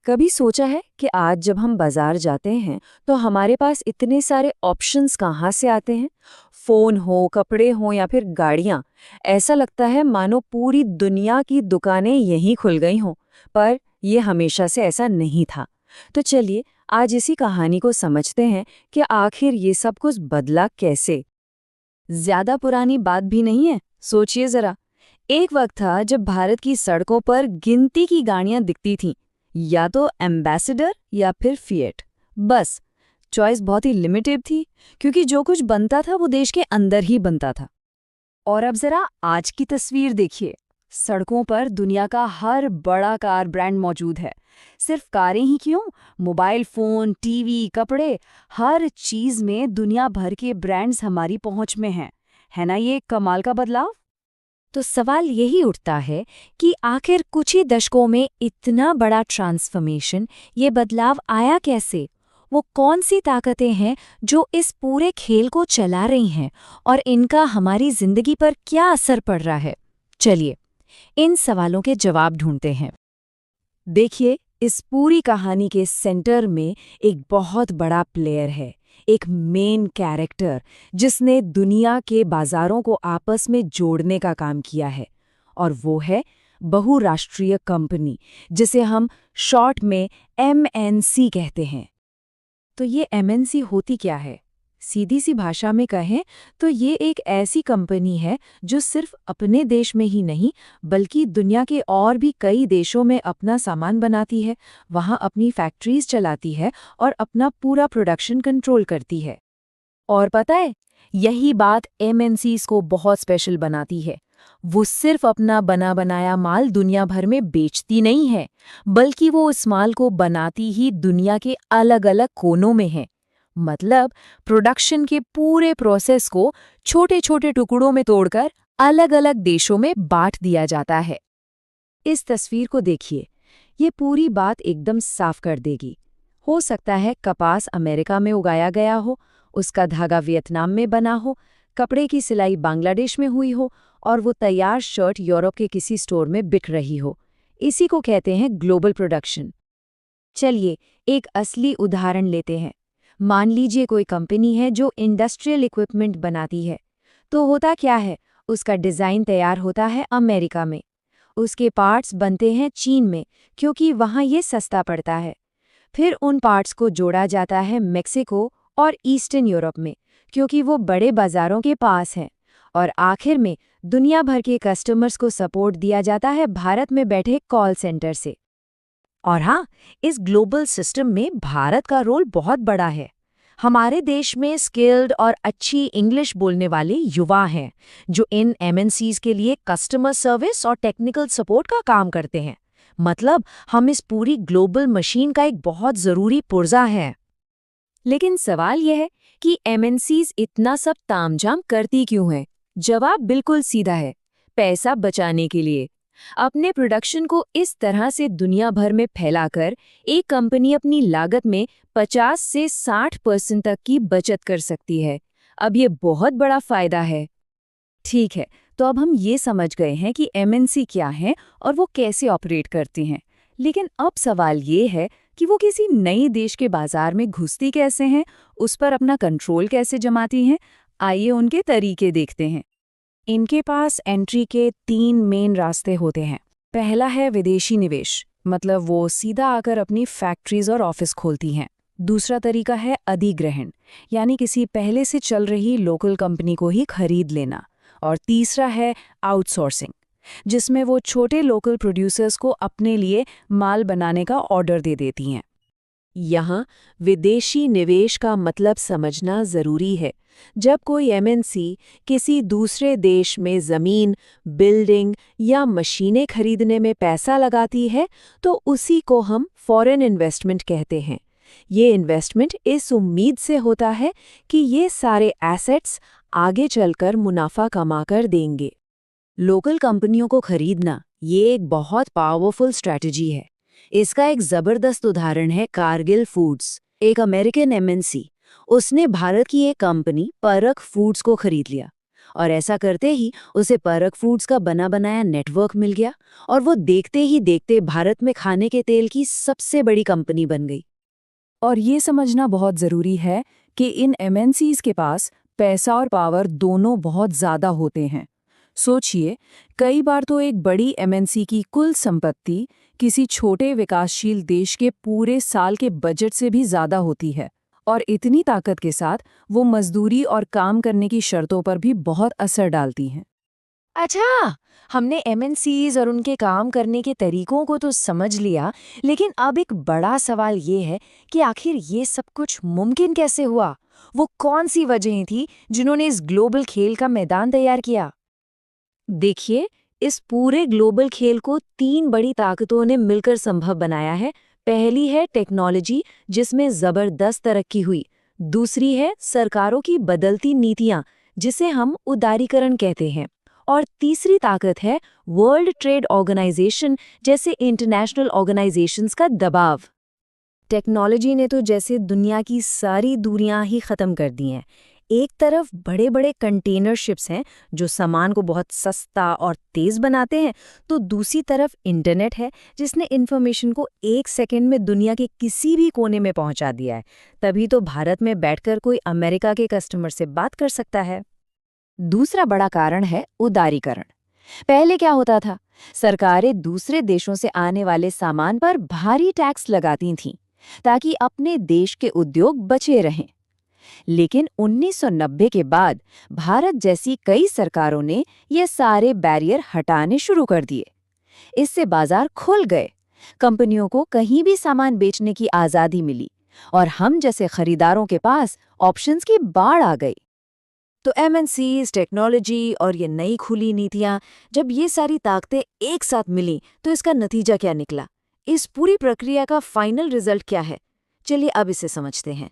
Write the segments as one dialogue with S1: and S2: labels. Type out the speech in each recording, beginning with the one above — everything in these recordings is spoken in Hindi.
S1: कभी सोचा है कि आज जब हम बाजार जाते हैं तो हमारे पास इतने सारे ऑप्शंस कहाँ से आते हैं। फोन हो, कपड़े हो या फिर गाड़ियाँ। ऐसा लगता है मानो पूरी दुनिया की दुकानें यहीं खुल गई हों। पर ये हमेशा से ऐसा नहीं था। तो चलिए आज इसी कहानी को समझते हैं कि आखिर ये सब कुछ बदला कैसे। ज्यादा पुरानी बात भी नहीं है, सोचिए जरा। एक वक्त था जब भारत की सड़कों पर गिनती की गाड़ियां दिखती थीं, या तो एम्बेसडर या फिर फिएट। बस चॉइस बहुत ही लिमिटेड थी, क्योंकि जो कुछ बनता था वो देश के अंदर ही बनता था। और अब जरा आज की तस्वीर देखिए। सड़कों पर दुनिया का हर बड़ा कार ब्रांड मौजूद है। सिर्फ कारें ही क्यों, मोबाइल फोन, टीवी, कपड़े, हर चीज में दुनिया भर के ब्रांड्स हमारी पहुंच में हैं। है ना ये कमाल का बदलाव? तो सवाल यही उठता है कि आखिर कुछ ही दशकों में इतना बड़ा ट्रांसफॉर्मेशन, ये बदलाव आया कैसे? वो कौन सी ताकतें हैं जो इस पूरे खेल को चला रही हैं और इनका हमारी जिंदगी पर क्या असर पड़ रहा है? चलिए इन सवालों के जवाब ढूंढते हैं। देखिए, इस पूरी कहानी के सेंटर में एक बहुत बड़ा प्लेयर है, एक मेन कैरेक्टर जिसने दुनिया के बाजारों को आपस में जोड़ने का काम किया है। और वो है बहुराष्ट्रीय कंपनी, जिसे हम शॉर्ट में एमएनसी कहते हैं। तो ये एमएनसी होती क्या है? सीधी सी भाषा में कहें तो ये एक ऐसी कंपनी है जो सिर्फ अपने देश में ही नहीं बल्कि दुनिया के और भी कई देशों में अपना सामान बनाती है, वहाँ अपनी फैक्ट्रीज चलाती है और अपना पूरा प्रोडक्शन कंट्रोल करती है। और पता है, यही बात एमएनसीज को बहुत स्पेशल बनाती है। वो सिर्फ अपना बना बनाया माल दुनिया भर में बेचती नहीं है, बल्कि वो उस माल को बनाती ही दुनिया के अलग-अलग कोनों में है। मतलब प्रोडक्शन के पूरे प्रोसेस को छोटे-छोटे टुकड़ों में तोड़कर अलग-अलग देशों में बांट दिया जाता है। इस तस्वीर को देखिए, ये पूरी बात एकदम साफ कर देगी। हो सकता है कपास अमेरिका में उगाया गया हो, उसका धागा वियतनाम में बना हो, कपड़े की सिलाई बांग्लादेश में हुई हो और वो तैयार शर्ट यूरोप के किसी स्टोर में बिक रही हो। इसी को कहते हैं ग्लोबल प्रोडक्शन। चलिए एक असली उदाहरण लेते हैं। मान लीजिए कोई कंपनी है जो इंडस्ट्रियल इक्विपमेंट बनाती है। तो होता क्या है, उसका डिज़ाइन तैयार होता है अमेरिका में, उसके पार्ट्स बनते हैं चीन में, क्योंकि वहाँ ये सस्ता पड़ता है। फिर उन पार्ट्स को जोड़ा जाता है मेक्सिको और ईस्टर्न यूरोप में, क्योंकि वो बड़े बाजारों के पास हैं। और आखिर में दुनिया भर के कस्टमर्स को सपोर्ट दिया जाता है भारत में बैठे कॉल सेंटर से। और हाँ, इस ग्लोबल सिस्टम में भारत का रोल बहुत बड़ा है। हमारे देश में स्किल्ड और अच्छी इंग्लिश बोलने वाले युवा हैं, जो इन एमएनसीज के लिए कस्टमर सर्विस और टेक्निकल सपोर्ट का काम करते हैं। मतलब हम इस पूरी ग्लोबल मशीन का एक बहुत ज़रूरी पुर्जा है। लेकिन सवाल यह है कि एमएनसीज इतना सब तामझाम करती क्यों हैं? जवाब बिल्कुल सीधा है, पैसा बचाने के लिए। अपने प्रोडक्शन को इस तरह से दुनिया भर में फैलाकर एक कंपनी अपनी लागत में 50 से 60% तक की बचत कर सकती है। अब ये बहुत बड़ा फायदा है। ठीक है, तो अब हम ये समझ गए हैं कि एमएनसी क्या है और वो कैसे ऑपरेट करती हैं। लेकिन अब सवाल ये है कि वो किसी नए देश के बाजार में घुसती कैसे हैं, उस पर अपना कंट्रोल कैसे जमाती हैं। आइए उनके तरीके देखते हैं। इनके पास एंट्री के 3 मेन रास्ते होते हैं। पहला है विदेशी निवेश, मतलब वो सीधा आकर अपनी फैक्ट्रीज और ऑफिस खोलती हैं। दूसरा तरीका है अधिग्रहण, यानी किसी पहले से चल रही लोकल कंपनी को ही खरीद लेना। और तीसरा है आउटसोर्सिंग, जिसमें वो छोटे लोकल प्रोड्यूसर्स को अपने लिए माल बनाने का ऑर्डर दे देती हैं। यहाँ विदेशी निवेश का मतलब समझना ज़रूरी है। जब कोई एमएनसी किसी दूसरे देश में ज़मीन, बिल्डिंग या मशीनें खरीदने में पैसा लगाती है, तो उसी को हम फॉरेन इन्वेस्टमेंट कहते हैं। ये इन्वेस्टमेंट इस उम्मीद से होता है कि ये सारे एसेट्स आगे चलकर मुनाफा कमाकर देंगे। लोकल कंपनियों को खरीदना ये एक बहुत पावरफुल स्ट्रैटेजी है। इसका एक ज़बरदस्त उदाहरण है कारगिल फूड्स, एक अमेरिकन एमएनसी। उसने भारत की एक कंपनी परख फूड्स को खरीद लिया और ऐसा करते ही उसे परख फूड्स का बना बनाया नेटवर्क मिल गया और वो देखते ही देखते भारत में खाने के तेल की सबसे बड़ी कंपनी बन गई।
S2: और ये समझना बहुत ज़रूरी है कि इन एमएनसीज़ के पास पैसा और पावर दोनों बहुत ज़्यादा होते हैं। सोचिए, कई बार तो एक बड़ी एमएनसी की कुल संपत्ति किसी छोटे विकासशील देश के पूरे साल के बजट से भी ज़्यादा होती है। और इतनी ताकत के साथ वो मजदूरी और काम करने की शर्तों पर भी बहुत असर डालती हैं।
S3: अच्छा, हमने एमएनसीज और उनके काम करने के तरीकों को तो समझ लिया, लेकिन अब एक बड़ा सवाल ये है कि आखिर ये सब कुछ मुमकिन कैसे हुआ? वो कौन सी वजहें थी जिन्होंने इस ग्लोबल खेल का मैदान तैयार किया?
S1: देखिए, इस पूरे ग्लोबल खेल को 3 बड़ी ताकतों ने मिलकर संभव बनाया है। पहली है टेक्नोलॉजी, जिसमें जबरदस्त तरक्की हुई। दूसरी है सरकारों की बदलती नीतियां, जिसे हम उदारीकरण कहते हैं। और तीसरी ताकत है वर्ल्ड ट्रेड ऑर्गेनाइजेशन जैसे इंटरनेशनल ऑर्गेनाइजेशंस का दबाव। टेक्नोलॉजी ने तो जैसे दुनिया की सारी दूरियां ही खत्म कर दी हैं। एक तरफ बड़े बड़े कंटेनर शिप्स हैं जो सामान को बहुत सस्ता और तेज बनाते हैं, तो दूसरी तरफ इंटरनेट है जिसने इंफॉर्मेशन को 1 सेकंड में दुनिया के किसी भी कोने में पहुंचा दिया है। तभी तो भारत में बैठकर कोई अमेरिका के कस्टमर से बात कर सकता है। दूसरा बड़ा कारण है उदारीकरण। पहले क्या होता था? सरकारें दूसरे देशों से आने वाले सामान पर भारी टैक्स लगाती थीं ताकि अपने देश के उद्योग बचे रहें। लेकिन 1990 के बाद भारत जैसी कई सरकारों ने ये सारे बैरियर हटाने शुरू कर दिए। इससे बाजार खुल गए, कंपनियों को कहीं भी सामान बेचने की आज़ादी मिली और हम जैसे खरीदारों के पास ऑप्शंस की बाढ़ आ गई। तो एमएनसीज, टेक्नोलॉजी और ये नई खुली नीतियां, जब ये सारी ताकतें एक साथ मिली तो इसका नतीजा क्या निकला? इस पूरी प्रक्रिया का फाइनल रिजल्ट क्या है? चलिए अब इसे समझते हैं।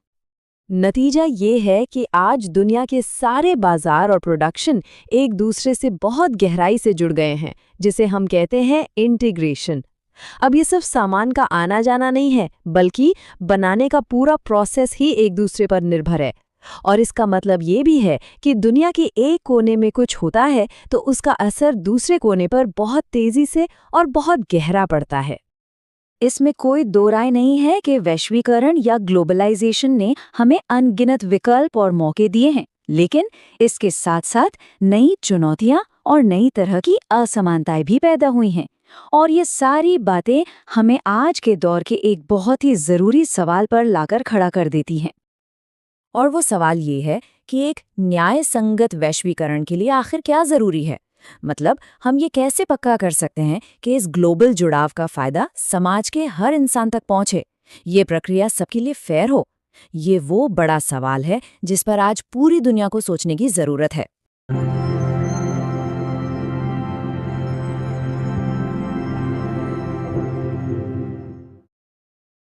S1: नतीजा ये है कि आज दुनिया के सारे बाजार और प्रोडक्शन एक दूसरे से बहुत गहराई से जुड़ गए हैं, जिसे हम कहते हैं इंटीग्रेशन। अब ये सिर्फ सामान का आना जाना नहीं है, बल्कि बनाने का पूरा प्रोसेस ही एक दूसरे पर निर्भर है। और इसका मतलब ये भी है कि दुनिया के एक कोने में कुछ होता है तो उसका असर दूसरे कोने पर बहुत तेजी से और बहुत गहरा पड़ता है। इसमें कोई दो राय नहीं है कि वैश्वीकरण या ग्लोबलाइजेशन ने हमें अनगिनत विकल्प और मौके दिए हैं, लेकिन इसके साथ साथ नई चुनौतियां और नई तरह की असमानताएं भी पैदा हुई हैं। और ये सारी बातें हमें आज के दौर के एक बहुत ही जरूरी सवाल पर लाकर खड़ा कर देती हैं। और वो सवाल ये है कि एक न्याय संगत वैश्वीकरण के लिए आखिर क्या जरूरी है? मतलब हम ये कैसे पक्का कर सकते हैं कि इस ग्लोबल जुड़ाव का फायदा समाज के हर इंसान तक पहुंचे, ये प्रक्रिया सबके लिए फेयर हो? ये वो बड़ा सवाल है जिस पर आज पूरी दुनिया को सोचने की जरूरत है।